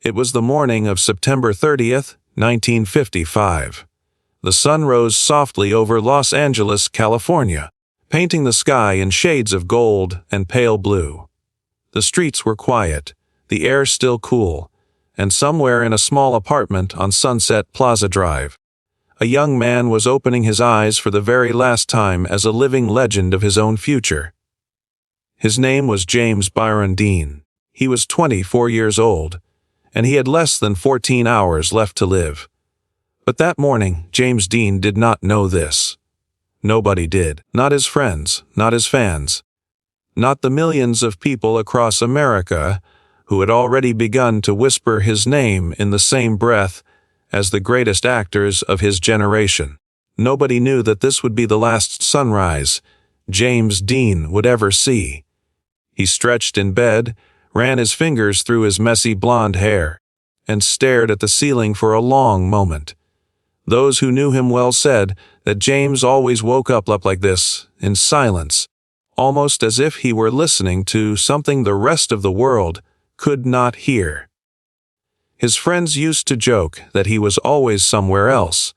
It was the morning of September 30th, 1955. The sun rose softly over Los Angeles, California, painting the sky in shades of gold and pale blue. The streets were quiet, the air still cool, and somewhere in a small apartment on Sunset Plaza Drive, a young man was opening his eyes for the very last time as a living legend of his own future. His name was James Byron Dean. He was 24 years old, and he had less than 14 hours left to live. But that morning, James Dean did not know this. Nobody did. Not his friends, not his fans, not the millions of people across America who had already begun to whisper his name in the same breath as the greatest actors of his generation. Nobody knew that this would be the last sunrise James Dean would ever see. He stretched in bed, ran his fingers through his messy blonde hair, and stared at the ceiling for a long moment. Those who knew him well said that James always woke up like this, in silence, almost as if he were listening to something the rest of the world could not hear. His friends used to joke that he was always somewhere else,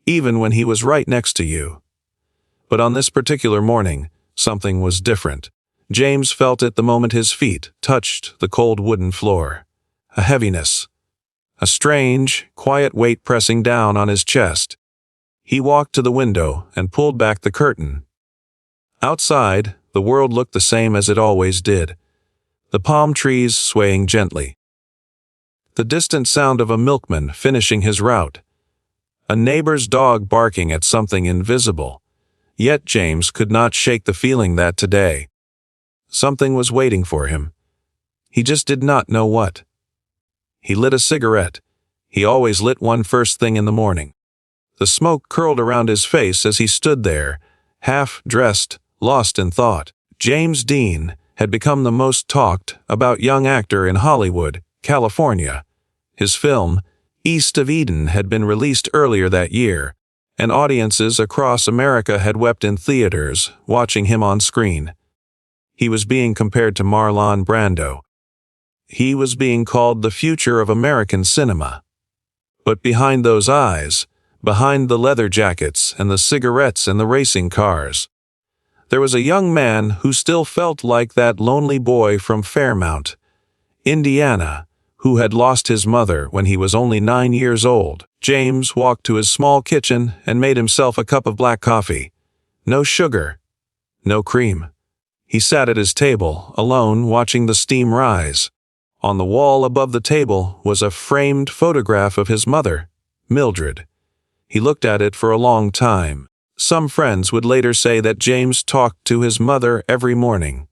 even when he was right next to you. But on this particular morning, something was different. James felt it the moment his feet touched the cold wooden floor. A heaviness, a strange, quiet weight pressing down on his chest. He walked to the window and pulled back the curtain. Outside, the world looked the same as it always did, the palm trees swaying gently, the distant sound of a milkman finishing his route, a neighbor's dog barking at something invisible. Yet James could not shake the feeling that today something was waiting for him. He just did not know what. He lit a cigarette. He always lit one first thing in the morning. The smoke curled around his face as he stood there, half-dressed, lost in thought. James Dean had become the most talked about young actor in Hollywood, California. His film, East of Eden, had been released earlier that year, and audiences across America had wept in theaters watching him on screen. He was being compared to Marlon Brando. He was being called the future of American cinema. But behind those eyes, behind the leather jackets and the cigarettes and the racing cars, there was a young man who still felt like that lonely boy from Fairmount, Indiana, who had lost his mother when he was only 9 years old. James walked to his small kitchen and made himself a cup of black coffee. No sugar, no cream. He sat at his table, alone, watching the steam rise. On the wall above the table was a framed photograph of his mother, Mildred. He looked at it for a long time. Some friends would later say that James talked to his mother every morning.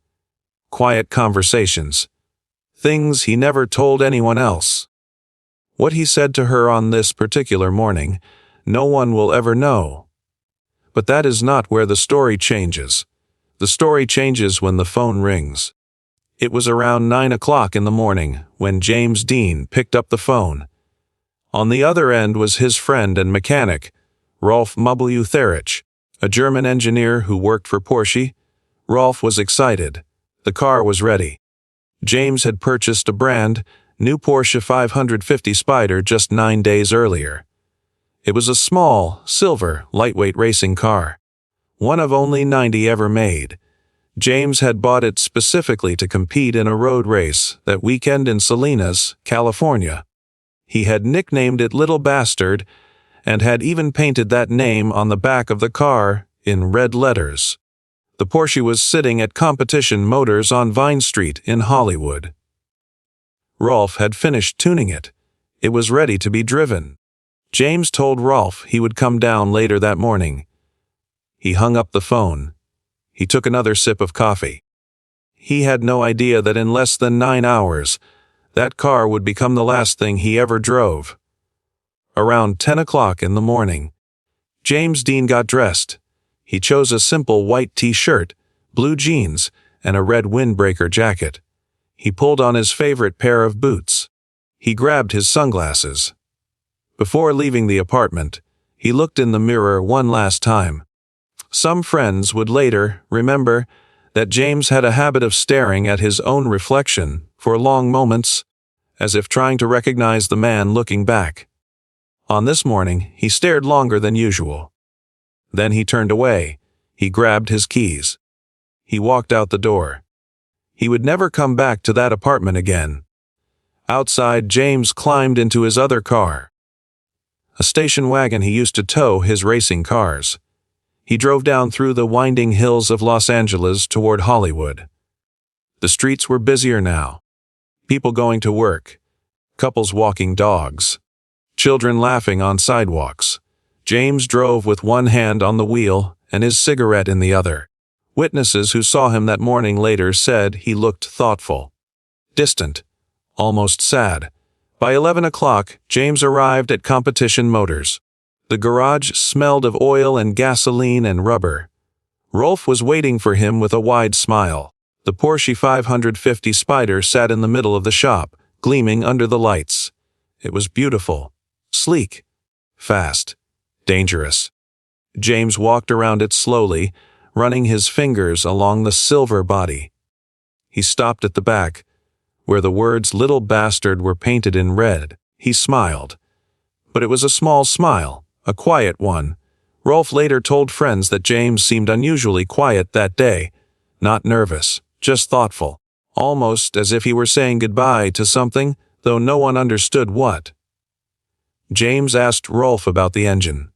Quiet conversations. Things he never told anyone else. What he said to her on this particular morning, no one will ever know. But that is not where the story changes. The story changes when the phone rings. It was around 9 o'clock in the morning when James Dean picked up the phone. On the other end was his friend and mechanic, Rolf Mubelutherich, a German engineer who worked for Porsche. Rolf was excited. The car was ready. James had purchased a brand new Porsche 550 Spyder just 9 days earlier. It was a small, silver, lightweight racing car, one of only 90 ever made. James had bought it specifically to compete in a road race that weekend in Salinas, California. He had nicknamed it Little Bastard and had even painted that name on the back of the car in red letters. The Porsche was sitting at Competition Motors on Vine Street in Hollywood. Rolf had finished tuning it. It was ready to be driven. James told Rolf he would come down later that morning. He hung up the phone. He took another sip of coffee. He had no idea that in less than 9 hours, that car would become the last thing he ever drove. Around 10 o'clock in the morning, James Dean got dressed. He chose a simple white t-shirt, blue jeans, and a red windbreaker jacket. He pulled on his favorite pair of boots. He grabbed his sunglasses. Before leaving the apartment, he looked in the mirror one last time. Some friends would later remember that James had a habit of staring at his own reflection for long moments, as if trying to recognize the man looking back. On this morning, he stared longer than usual. Then he turned away. He grabbed his keys. He walked out the door. He would never come back to that apartment again. Outside, James climbed into his other car, a station wagon he used to tow his racing cars. He drove down through the winding hills of Los Angeles toward Hollywood. The streets were busier now. People going to work, couples walking dogs, children laughing on sidewalks. James drove with one hand on the wheel and his cigarette in the other. Witnesses who saw him that morning later said he looked thoughtful, distant, almost sad. By 11 o'clock, James arrived at Competition Motors. The garage smelled of oil and gasoline and rubber. Rolf was waiting for him with a wide smile. The Porsche 550 Spyder sat in the middle of the shop, gleaming under the lights. It was beautiful, sleek, fast, dangerous. James walked around it slowly, running his fingers along the silver body. He stopped at the back, where the words "Little Bastard" were painted in red. He smiled. But it was a small smile, a quiet one. Rolf later told friends that James seemed unusually quiet that day, not nervous, just thoughtful, almost as if he were saying goodbye to something, though no one understood what. James asked Rolf about the engine,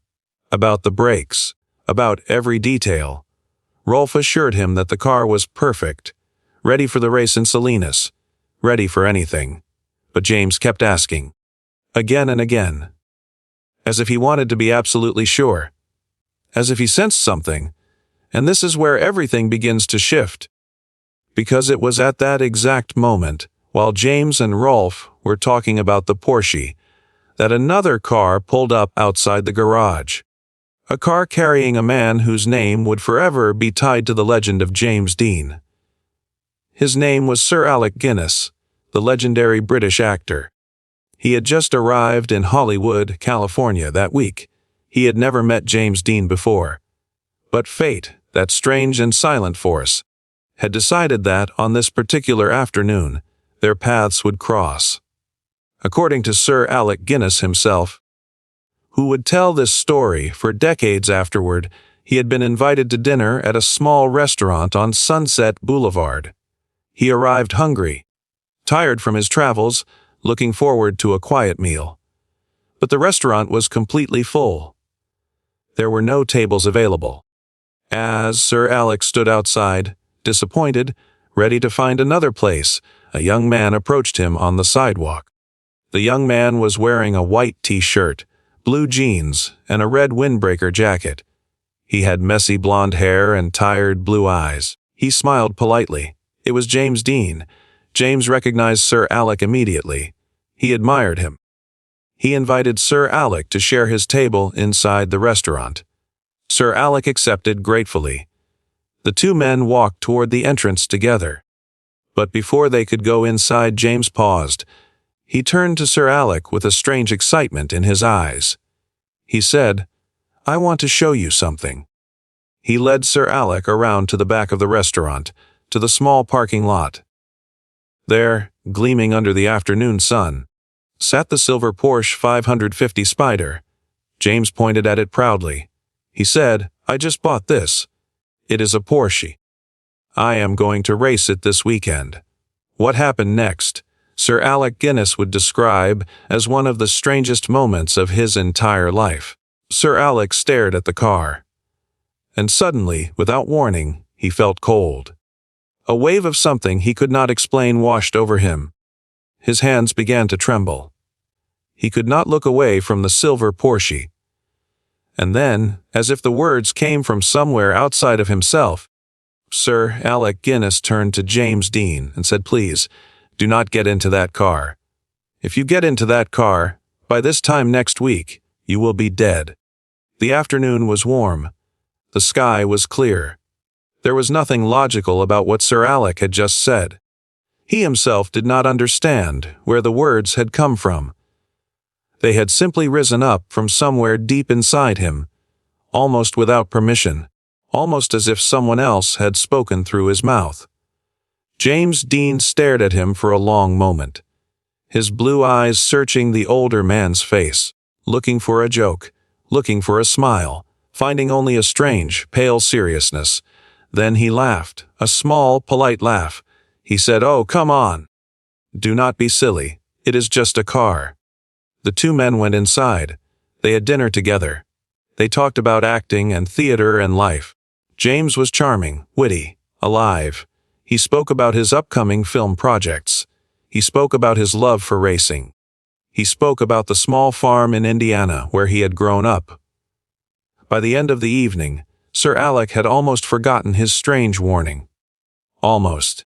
about the brakes, about every detail. Rolf assured him that the car was perfect, ready for the race in Salinas, ready for anything. But James kept asking, again and again, as if he wanted to be absolutely sure, as if he sensed something. And this is where everything begins to shift. Because it was at that exact moment, while James and Rolf were talking about the Porsche, that another car pulled up outside the garage. A car carrying a man whose name would forever be tied to the legend of James Dean. His name was Sir Alec Guinness, the legendary British actor. He had just arrived in Hollywood, California that week. He had never met James Dean before. But fate, that strange and silent force, had decided that, on this particular afternoon, their paths would cross. According to Sir Alec Guinness himself, who would tell this story for decades afterward, he had been invited to dinner at a small restaurant on Sunset Boulevard. He arrived hungry, tired from his travels, looking forward to a quiet meal. But the restaurant was completely full. There were no tables available. As Sir Alec stood outside, disappointed, ready to find another place, a young man approached him on the sidewalk. The young man was wearing a white t-shirt, blue jeans, and a red windbreaker jacket. He had messy blonde hair and tired blue eyes. He smiled politely. It was James Dean. James recognized Sir Alec immediately. He admired him. He invited Sir Alec to share his table inside the restaurant. Sir Alec accepted gratefully. The two men walked toward the entrance together. But before they could go inside, James paused. He turned to Sir Alec with a strange excitement in his eyes. He said, "I want to show you something." He led Sir Alec around to the back of the restaurant, to the small parking lot. There, gleaming under the afternoon sun, sat the silver Porsche 550 Spyder. James pointed at it proudly. He said, "I just bought this. It is a Porsche. I am going to race it this weekend." What happened next, Sir Alec Guinness would describe as one of the strangest moments of his entire life. Sir Alec stared at the car. And suddenly, without warning, he felt cold. A wave of something he could not explain washed over him. His hands began to tremble. He could not look away from the silver Porsche. And then, as if the words came from somewhere outside of himself, Sir Alec Guinness turned to James Dean and said, "Please, do not get into that car. If you get into that car, by this time next week, you will be dead." The afternoon was warm. The sky was clear. There was nothing logical about what Sir Alec had just said. He himself did not understand where the words had come from. They had simply risen up from somewhere deep inside him, almost without permission, almost as if someone else had spoken through his mouth. James Dean stared at him for a long moment. his blue eyes searching the older man's face, looking for a joke, looking for a smile, finding only a strange, pale seriousness. Then he laughed, a small, polite laugh. He said, "Oh, come on. Do not be silly. It is just a car." The two men went inside. They had dinner together. They talked about acting and theater and life. James was charming, witty, alive. He spoke about his upcoming film projects. He spoke about his love for racing. He spoke about the small farm in Indiana where he had grown up. By the end of the evening, Sir Alec had almost forgotten his strange warning. Almost.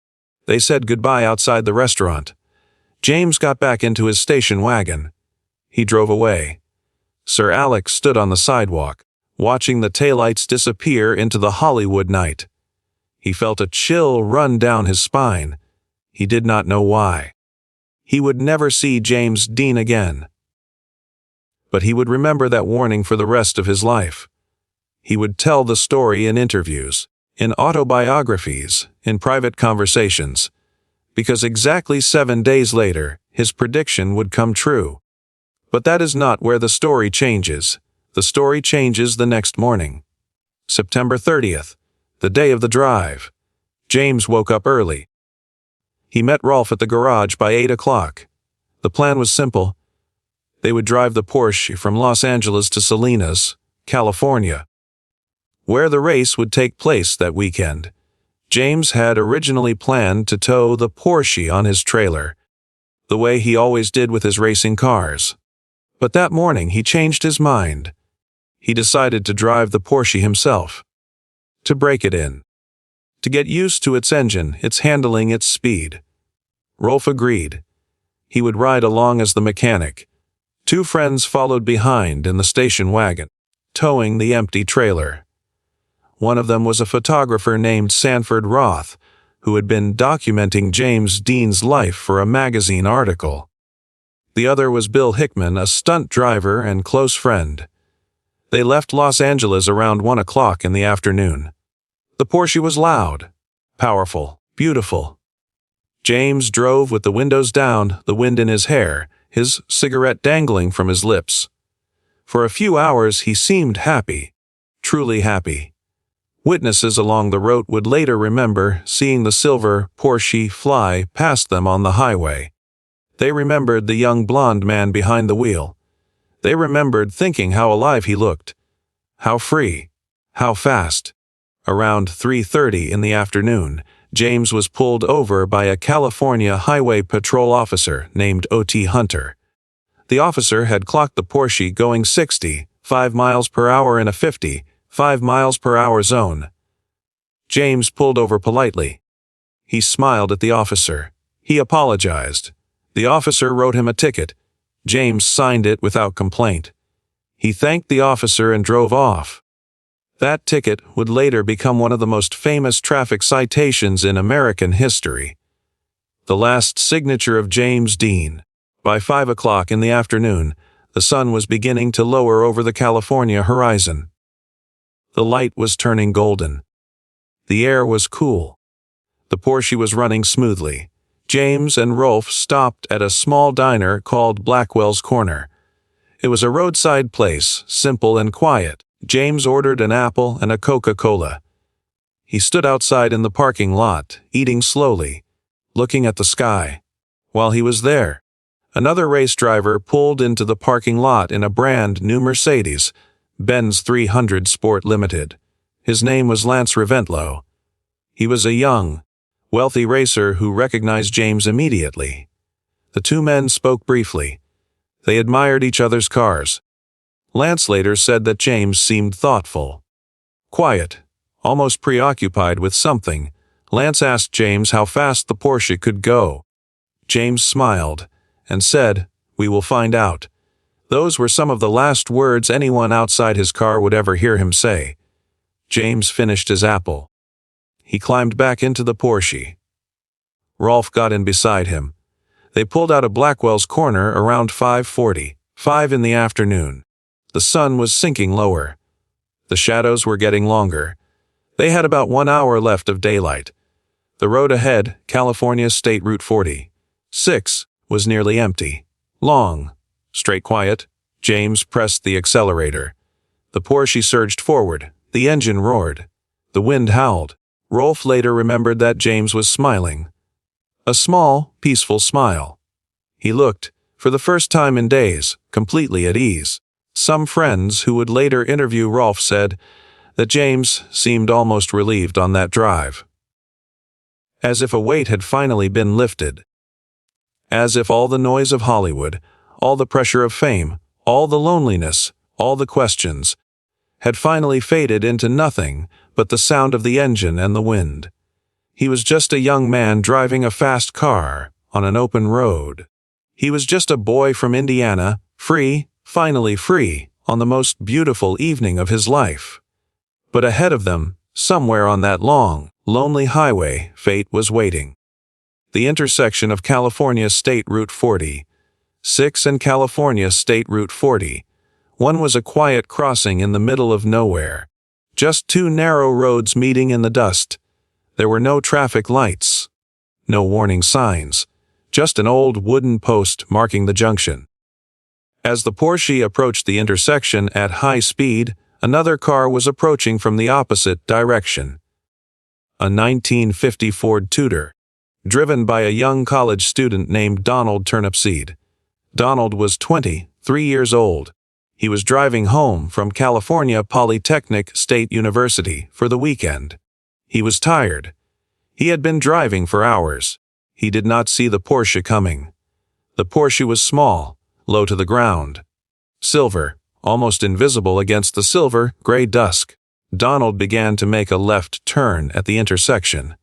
They said goodbye outside the restaurant. James got back into his station wagon. He drove away. Sir Alec stood on the sidewalk, watching the taillights disappear into the Hollywood night. He felt a chill run down his spine. He did not know why. He would never see James Dean again. But he would remember that warning for the rest of his life. He would tell the story in interviews, in autobiographies, in private conversations, because exactly 7 days later, his prediction would come true. But that is not where the story changes. The story changes the next morning. September 30th, the day of the drive. James woke up early. He met Rolf at the garage by 8 o'clock. The plan was simple. They would drive the Porsche from Los Angeles to Salinas, California, where the race would take place that weekend. James had originally planned to tow the Porsche on his trailer, the way he always did with his racing cars. But that morning he changed his mind. He decided to drive the Porsche himself, to break it in, to get used to its engine, its handling, its speed. Rolf agreed. He would ride along as the mechanic. Two friends followed behind in the station wagon, towing the empty trailer. One of them was a photographer named Sanford Roth, who had been documenting James Dean's life for a magazine article. The other was Bill Hickman, a stunt driver and close friend. They left Los Angeles around 1 o'clock in the afternoon. The Porsche was loud, powerful, beautiful. James drove with the windows down, the wind in his hair, his cigarette dangling from his lips. For a few hours he seemed happy, truly happy. Witnesses along the road would later remember seeing the silver Porsche fly past them on the highway. They remembered the young blonde man behind the wheel. They remembered thinking how alive he looked, how free, how fast. Around 3:30 in the afternoon, James was pulled over by a California Highway Patrol officer named O.T. Hunter. The officer had clocked the Porsche going 65 miles per hour in a 55 miles per hour zone. James pulled over politely. He smiled at the officer. He apologized. The officer wrote him a ticket. James signed it without complaint. He thanked the officer and drove off. That ticket would later become one of the most famous traffic citations in American history. The last signature of James Dean. By 5 o'clock in the afternoon, the sun was beginning to lower over the California horizon. The light was turning golden. The air was cool. The Porsche was running smoothly. James and Rolf stopped at a small diner called Blackwell's Corner. It was a roadside place, simple and quiet. James ordered an apple and a Coca-Cola. He stood outside in the parking lot, eating slowly, looking at the sky. While he was there, another race driver pulled into the parking lot in a brand new Mercedes, Benz 300 Sport Limited. His name was Lance Reventlow. He was a young, wealthy racer who recognized James immediately. The two men spoke briefly. They admired each other's cars. Lance later said that James seemed thoughtful, quiet, almost preoccupied with something. Lance asked James how fast the Porsche could go. James smiled and said, "We will find out." Those were some of the last words anyone outside his car would ever hear him say. James finished his apple. He climbed back into the Porsche. Rolf got in beside him. They pulled out of Blackwell's Corner around 5:45 in the afternoon. The sun was sinking lower. The shadows were getting longer. They had about 1 hour left of daylight. The road ahead, California State Route 46, was nearly empty. Long, straight quiet, James pressed the accelerator. The Porsche surged forward. The engine roared. The wind howled. Rolf later remembered that James was smiling. A small, peaceful smile. He looked, for the first time in days, completely at ease. Some friends who would later interview Rolf said that James seemed almost relieved on that drive. As if a weight had finally been lifted. As if all the noise of Hollywood, all the pressure of fame, all the loneliness, all the questions, had finally faded into nothing but the sound of the engine and the wind. He was just a young man driving a fast car on an open road. He was just a boy from Indiana, free, finally free, on the most beautiful evening of his life. But ahead of them, somewhere on that long, lonely highway, fate was waiting. The intersection of California State Route 46 and California State Route 40. One was a quiet crossing in the middle of nowhere. Just two narrow roads meeting in the dust. There were no traffic lights. No warning signs. Just an old wooden post marking the junction. As the Porsche approached the intersection at high speed, another car was approaching from the opposite direction. A 1950 Ford Tudor, driven by a young college student named Donald Turnipseed. Donald was 23 years old. He was driving home from California Polytechnic State University for the weekend. He was tired. He had been driving for hours. He did not see the Porsche coming. The Porsche was small, low to the ground. Silver, almost invisible against the silver-gray dusk. Donald began to make a left turn at the intersection,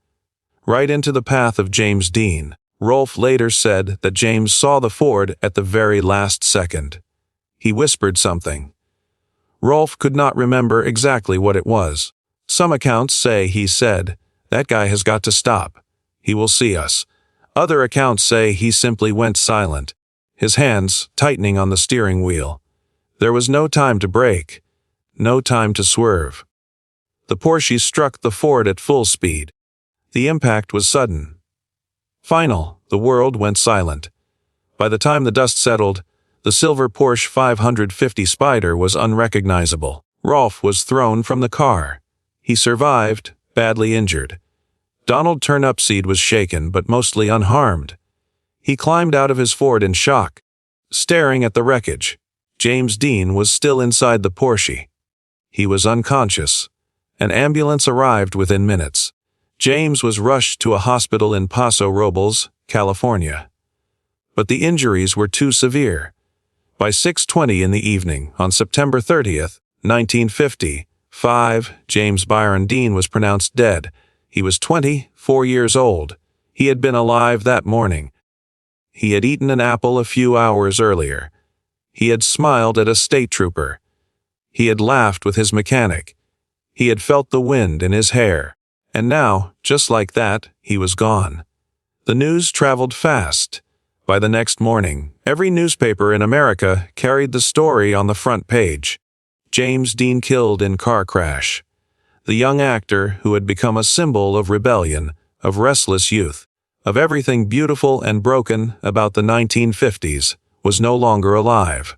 right into the path of James Dean. Rolf later said that James saw the Ford at the very last second. He whispered something. Rolf could not remember exactly what it was. Some accounts say he said, "That guy has got to stop. He will see us." Other accounts say he simply went silent, his hands tightening on the steering wheel. There was no time to brake, no time to swerve. The Porsche struck the Ford at full speed. The impact was sudden. Final, the world went silent. By the time the dust settled, the silver Porsche 550 Spyder was unrecognizable. Rolf was thrown from the car. He survived, badly injured. Donald Turnipseed was shaken but mostly unharmed. He climbed out of his Ford in shock, staring at the wreckage. James Dean was still inside the Porsche. He was unconscious. An ambulance arrived within minutes. James was rushed to a hospital in Paso Robles, California. But the injuries were too severe. By 6:20 in the evening, on September 30th, 1955, James Byron Dean was pronounced dead. He was 24 years old. He had been alive that morning. He had eaten an apple a few hours earlier. He had smiled at a state trooper. He had laughed with his mechanic. He had felt the wind in his hair. And now, just like that, he was gone. The news traveled fast. By the next morning, every newspaper in America carried the story on the front page. James Dean killed in car crash. The young actor who had become a symbol of rebellion, of restless youth, of everything beautiful and broken about the 1950s, was no longer alive.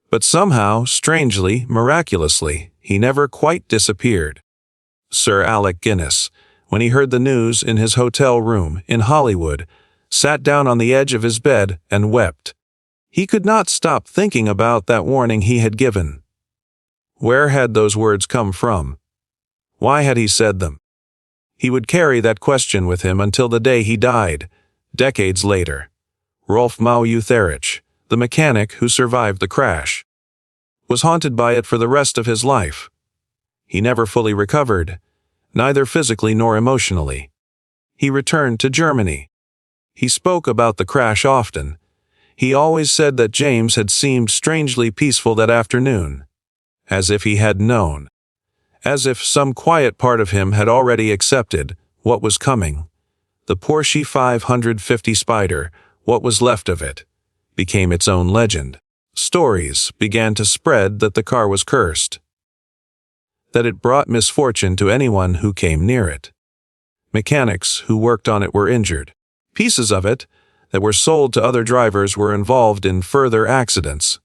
But somehow, strangely, miraculously, he never quite disappeared. Sir Alec Guinness, when he heard the news in his hotel room in Hollywood, sat down on the edge of his bed and wept. He could not stop thinking about that warning he had given. Where had those words come from? Why had he said them? He would carry that question with him until the day he died, decades later. Rolf Mautherich, the mechanic who survived the crash, was haunted by it for the rest of his life. He never fully recovered, neither physically nor emotionally. He returned to Germany. He spoke about the crash often. He always said that James had seemed strangely peaceful that afternoon, as if he had known, as if some quiet part of him had already accepted what was coming. The Porsche 550 Spyder, what was left of it, became its own legend. Stories began to spread that the car was cursed, that it brought misfortune to anyone who came near it. Mechanics who worked on it were injured. Pieces of it, that were sold to other drivers were involved in further accidents.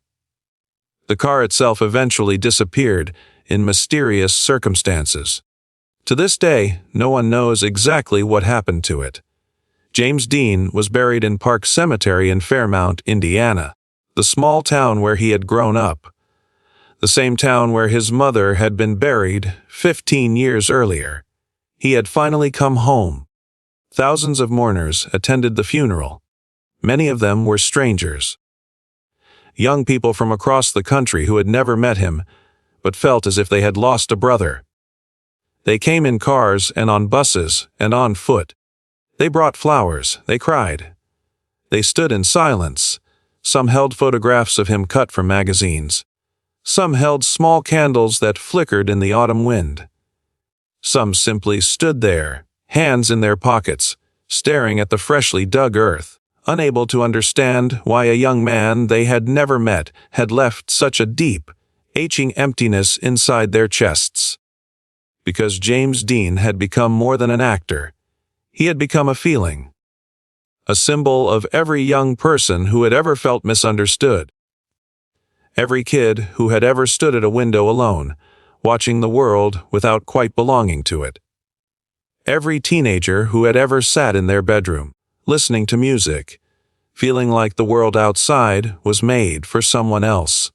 The car itself eventually disappeared in mysterious circumstances. To this day, no one knows exactly what happened to it. James Dean was buried in Park Cemetery in Fairmount, Indiana, the small town where he had grown up, the same town where his mother had been buried 15 years earlier. He had finally come home. Thousands of mourners attended the funeral. Many of them were strangers. Young people from across the country who had never met him, but felt as if they had lost a brother. They came in cars and on buses and on foot. They brought flowers, they cried. They stood in silence. Some held photographs of him cut from magazines. Some held small candles that flickered in the autumn wind. Some simply stood there, hands in their pockets, staring at the freshly dug earth, unable to understand why a young man they had never met had left such a deep, aching emptiness inside their chests. Because James Dean had become more than an actor. He had become a feeling. A symbol of every young person who had ever felt misunderstood. Every kid who had ever stood at a window alone, watching the world without quite belonging to it. Every teenager who had ever sat in their bedroom, listening to music, feeling like the world outside was made for someone else.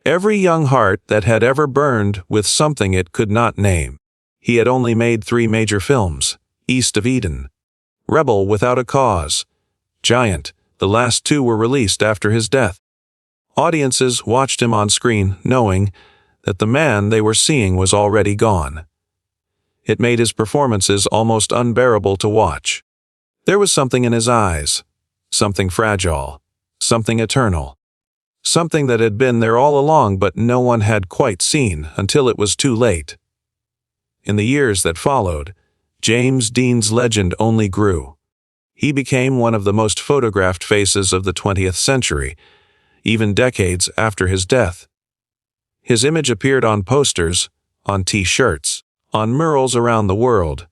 Every young heart that had ever burned with something it could not name. He had only made 3 major films: East of Eden, Rebel Without a Cause, Giant. The last 2 were released after his death. Audiences watched him on screen, knowing that the man they were seeing was already gone. It made his performances almost unbearable to watch. There was something in his eyes, something fragile, something eternal, something that had been there all along but no one had quite seen until it was too late. In the years that followed, James Dean's legend only grew. He became one of the most photographed faces of the 20th century, even decades after his death. His image appeared on posters, on T-shirts, on murals around the world.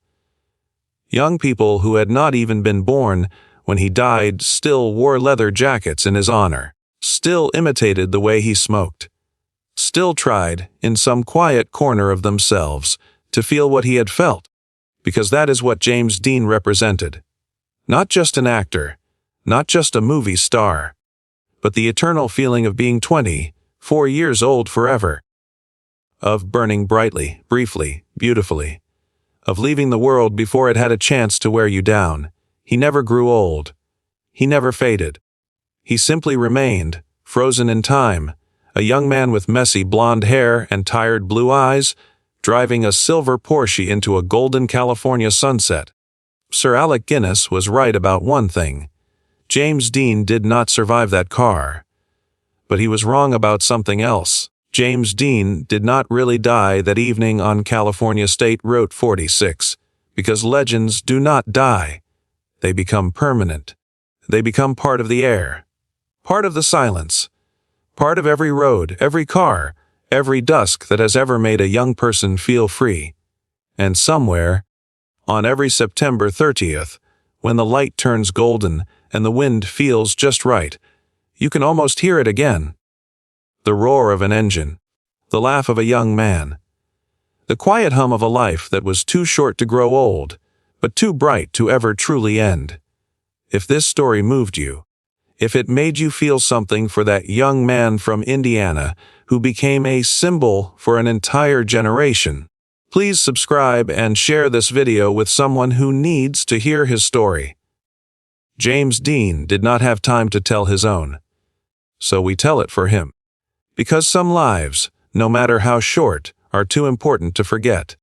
Young people who had not even been born when he died still wore leather jackets in his honor, still imitated the way he smoked, still tried, in some quiet corner of themselves, to feel what he had felt, because that is what James Dean represented. Not just an actor, not just a movie star, but the eternal feeling of being 24 years old forever. Of burning brightly, briefly, beautifully. Of leaving the world before it had a chance to wear you down. He never grew old. He never faded. He simply remained, frozen in time, a young man with messy blonde hair and tired blue eyes, driving a silver Porsche into a golden California sunset. Sir Alec Guinness was right about one thing. James Dean did not survive that car. But he was wrong about something else. James Dean did not really die that evening on California State Route 46, because legends do not die. They become permanent. They become part of the air, part of the silence, part of every road, every car, every dusk that has ever made a young person feel free. And somewhere, on every September 30th, when the light turns golden and the wind feels just right, you can almost hear it again. The roar of an engine, the laugh of a young man, the quiet hum of a life that was too short to grow old, but too bright to ever truly end. If this story moved you, if it made you feel something for that young man from Indiana who became a symbol for an entire generation, please subscribe and share this video with someone who needs to hear his story. James Dean did not have time to tell his own, so we tell it for him. Because some lives, no matter how short, are too important to forget.